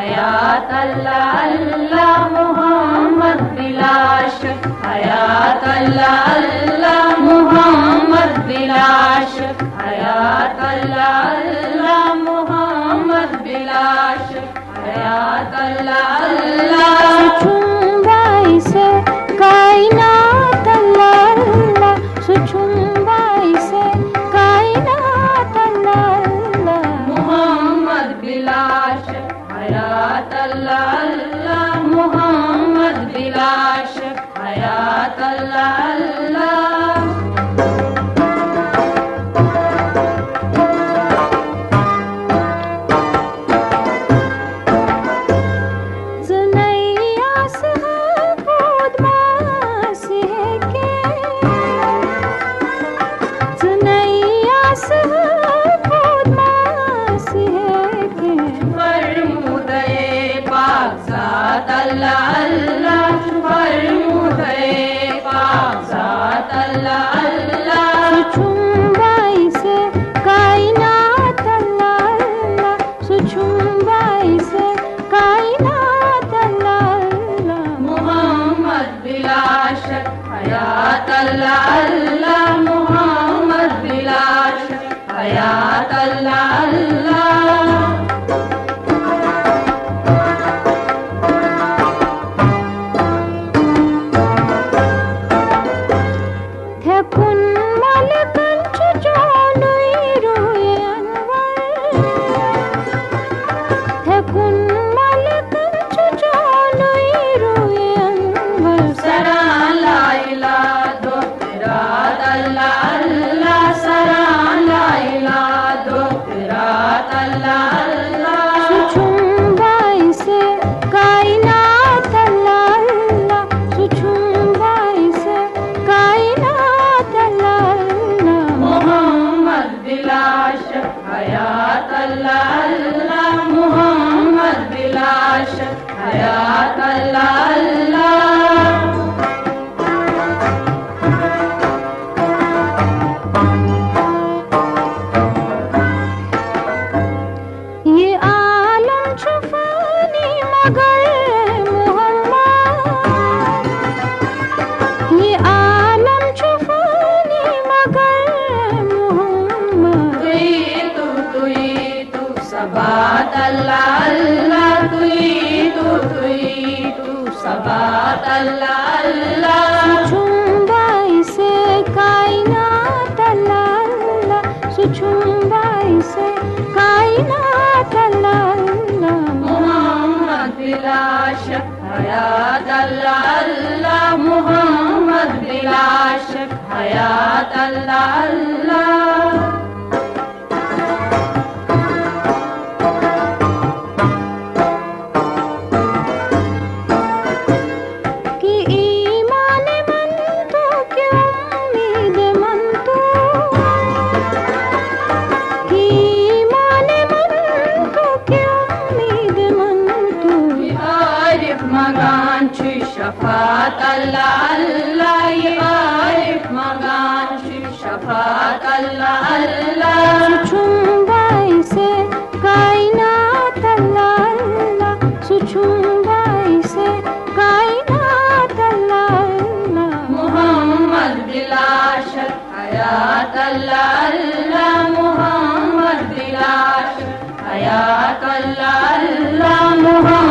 हयात अल्लाह अल्लाह मोहम्मद बिलाश, हयात अल्लाह अल्लाह मोहम्मद बिलाश, हयात अल्लाह अल्लाह मोहम्मद बिलाश, हयात अल्लाह अल्लाह। सुचुंबाई से कायनात अल्लाह अल्लाह, सुचुंबाई से कायनात अल्लाह अल्लाह। मोहम्मद बिलाश, हयात अल्लाह अल्लाह मोहम्मद बिलाश, हयात अल्लाह अल्लाह। ज़नैया से खुद मास है के, ज़नैया से खुद मास है के। फरमुदे पाक ज़ात अल्लाह अल्लाह, फरमुदे पाक ज़ात अल्लाह अल्लाह। सुचुंबाई से कायनात अल्लाह अल्लाह, सुचुंबाई से कायनात अल्लाह अल्लाह। मोहम्मद बिलाश, हयात अल्लाह अल्लाह मोहम्मद बिलाश, हयात अल्लाह अल्लाह। थकुन मलकन चुचोलुई रुए अनवर, थकुन मलकन चुचोलुई रुए अनवर। सरा ला इलाहा दो तिरात अल्लाह अल्लाह, सरा ला इलाहा दो तिरात अल्लाह अल्लाह। सुचुंबाई से कायनात अल्लाह अल्लाह, सुचुंबाई से कायनात अल्लाह अल्लाह। मोहम्मद बिलाश, हयात अल्लाह अल्लाह मोहम्मद बिलाश, हयात अल्लाह अल्लाह। ये आलम छुपानी मगर मोहम्मद, ये आलम छुपानी मगर मोहम्मद। तू सबात अल्लाह अल्लाह, तू सबात अल्लाह अल्लाह। सुचुंबाई से कायनात अल्लाह अल्लाह, सुचुंबाई से कायनात अल्लाह अल्लाह। मोहम्मद बिलाश, हयात अल्लाह अल्लाह मोहम्मद बिलाश, हयात अल्लाह अल्लाह। कि ईमान मन तो कि उम्मीद मन तो, कि ईमान मन तो कि उम्मीद मन तो। आरिफ मगान छु शफात अल्लाह अल्लाह, ये आरिफ मगान छु शफात अल्लाह अल्लाह। सुचुंबाई से कायनात अल्लाह अल्लाह, सुचुंबाई से कायनात अल्लाह अल्लाह। मोहम्मद बिलाश, हयात अल्लाह अल्लाह मोहम्मद बिलाश, हयात अल्लाह अल्लाह मोहम्मद